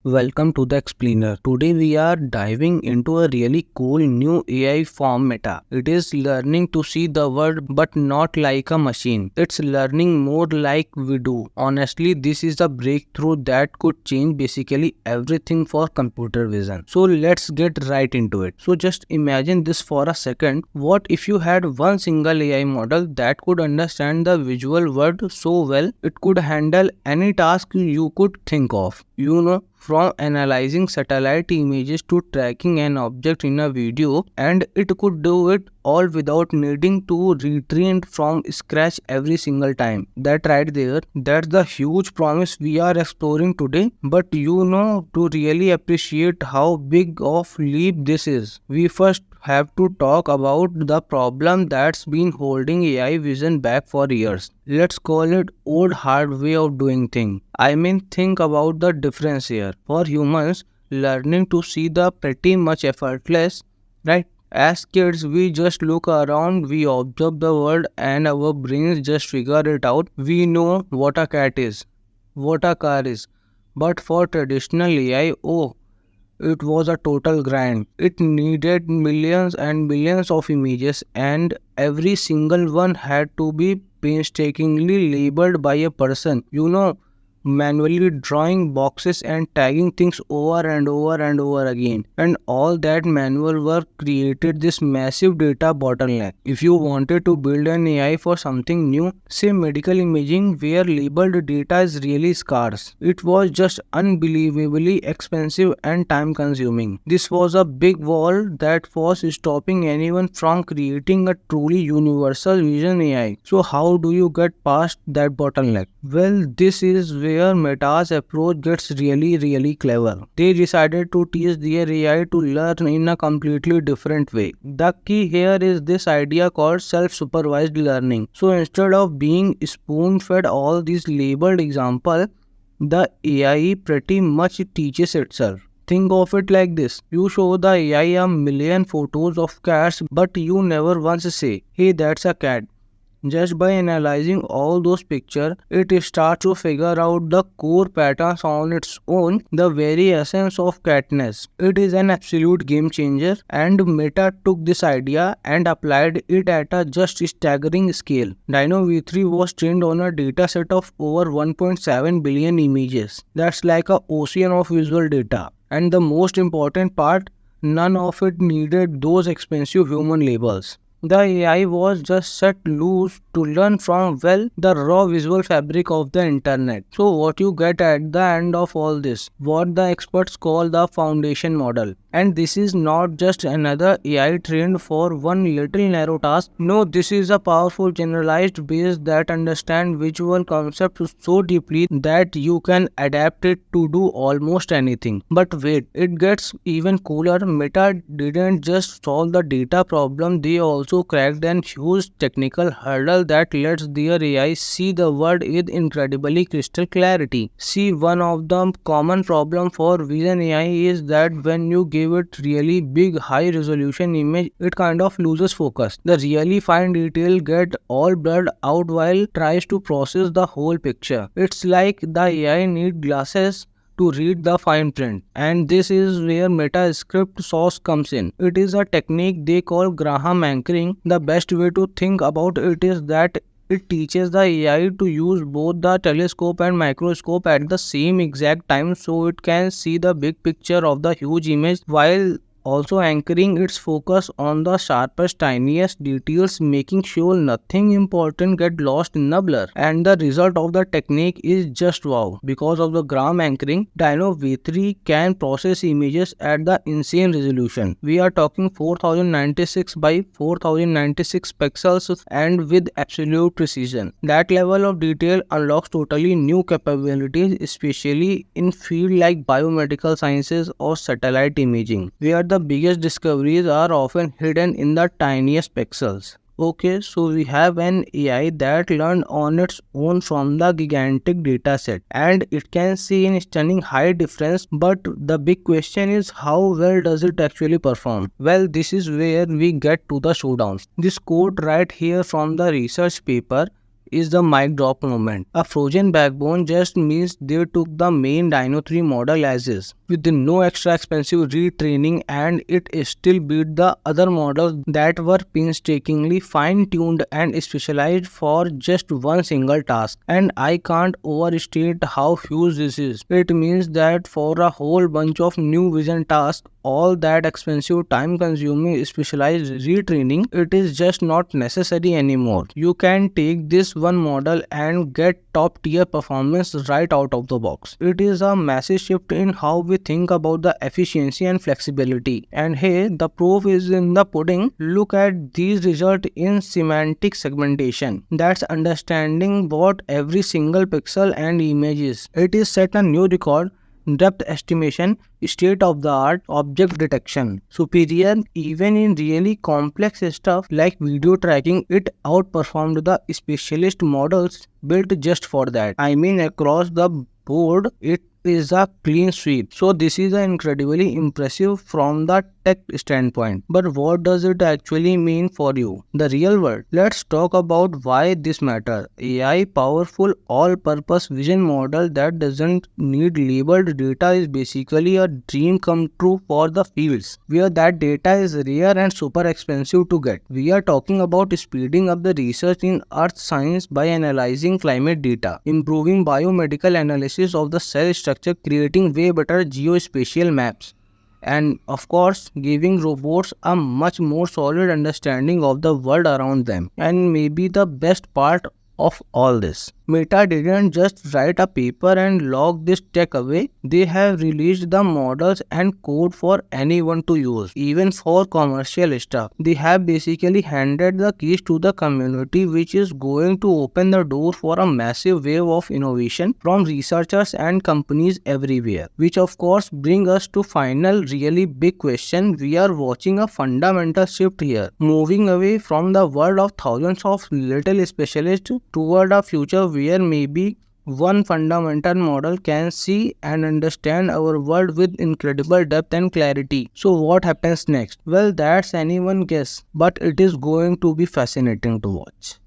Welcome to the Explainer. Today we are diving into a really cool new AI form Meta. It is learning to see the world but not like a machine. It's learning more like we do. Honestly, this is a breakthrough that could change basically everything for computer vision. So let's get right into it. So just imagine this for a second. What if you had one single AI model that could understand the visual world so well it could handle any task you could think of? From analyzing satellite images to tracking an object in a video, and it could do it all without needing to retrain from scratch every single time. That right there, that's the huge promise we are exploring today. But to really appreciate how big of leap this is, we first have to talk about the problem that's been holding AI vision back for years. Let's call it old hard way of doing things. I mean, think about the difference here. For humans, learning to see the pretty much effortless, right? As kids, we just look around, we observe the world, and our brains just figure it out. We know what a cat is, what a car is. But for traditional AI, it was a total grind. It needed millions and millions of images, and every single one had to be painstakingly labeled by a person. Manually drawing boxes and tagging things over and over and over again. And all that manual work created this massive data bottleneck. If you wanted to build an AI for something new, say medical imaging where labeled data is really scarce, it was just unbelievably expensive and time consuming. This was a big wall that was stopping anyone from creating a truly universal vision AI. So how do you get past that bottleneck? Well, this is where Meta's approach gets really clever. They decided to teach their AI to learn in a completely different way. The key here is this idea called self-supervised learning. So instead of being spoon-fed all these labeled examples, the AI pretty much teaches itself. Think of it like this. You show the AI a million photos of cats, but you never once say, "Hey, that's a cat." Just by analyzing all those pictures, it starts to figure out the core patterns on its own, the very essence of catness. It is an absolute game changer, and Meta took this idea and applied it at a just staggering scale. Dino V3 was trained on a dataset of over 1.7 billion images. That's like an ocean of visual data. And the most important part, none of it needed those expensive human labels. The AI was just set loose to learn from, the raw visual fabric of the internet. So what you get at the end of all this, what the experts call the foundation model. And this is not just another AI trained for one little narrow task. No, this is a powerful generalized base that understands visual concepts so deeply that you can adapt it to do almost anything. But wait, it gets even cooler. Meta didn't just solve the data problem, they also cracked an huge technical hurdle that lets their AI see the world with incredibly crystal clarity. See, one of the common problems for vision AI is that when you give it really big high resolution image, it kind of loses focus. The really fine detail get all blurred out while tries to process the whole picture. It's like the AI need glasses to read the fine print. And this is where MetaScript sauce comes in. It is a technique they call Graham anchoring. The best way to think about it is that it teaches the AI to use both the telescope and microscope at the same exact time so it can see the big picture of the huge image while also anchoring its focus on the sharpest, tiniest details, making sure nothing important get lost in the blur. And the result of the technique is just wow. Because of the Graham anchoring, Dino V3 can process images at the insane resolution. We are talking 4096 by 4096 pixels and with absolute precision. That level of detail unlocks totally new capabilities, especially in fields like biomedical sciences or satellite imaging, where the biggest discoveries are often hidden in the tiniest pixels. Okay, so we have an AI that learned on its own from the gigantic dataset and it can see in stunning high difference, but the big question is how well does it actually perform? Well, this is where we get to the showdowns. This quote right here from the research paper is the mic drop moment. A frozen backbone just means they took the main Dino 3 model as is, with no extra expensive retraining, and it still beat the other models that were painstakingly fine-tuned and specialized for just one single task. And I can't overstate how huge this is. It means that for a whole bunch of new vision tasks, all that expensive time consuming specialized retraining, it is just not necessary anymore. You can take this one model and get top tier performance right out of the box. It is a massive shift in how we think about the efficiency and flexibility. And hey, the proof is in the pudding. Look at these results in semantic segmentation. That's understanding what every single pixel and image is. It is set a new record. Depth estimation, state of the art, object detection. Superior even in really complex stuff like video tracking. It outperformed the specialist models built just for that. I mean, across the board, it is a clean sweep. So this is incredibly impressive from the tech standpoint. But what does it actually mean for you, the real world? Let's talk about why this matters. AI powerful all-purpose vision model that doesn't need labeled data is basically a dream come true for the fields where that data is rare and super expensive to get. We are talking about speeding up the research in earth science by analyzing climate data, improving biomedical analysis of the cell structure, creating way better geospatial maps, and of course giving robots a much more solid understanding of the world around them. And maybe the best part of all this, Meta didn't just write a paper and lock this tech away. They have released the models and code for anyone to use, even for commercial stuff. They have basically handed the keys to the community, which is going to open the door for a massive wave of innovation from researchers and companies everywhere. Which of course brings us to final really big question. We are watching a fundamental shift here, moving away from the world of thousands of little specialists toward a future where maybe one fundamental model can see and understand our world with incredible depth and clarity. So what happens next? Well, that's anyone's guess, but it is going to be fascinating to watch.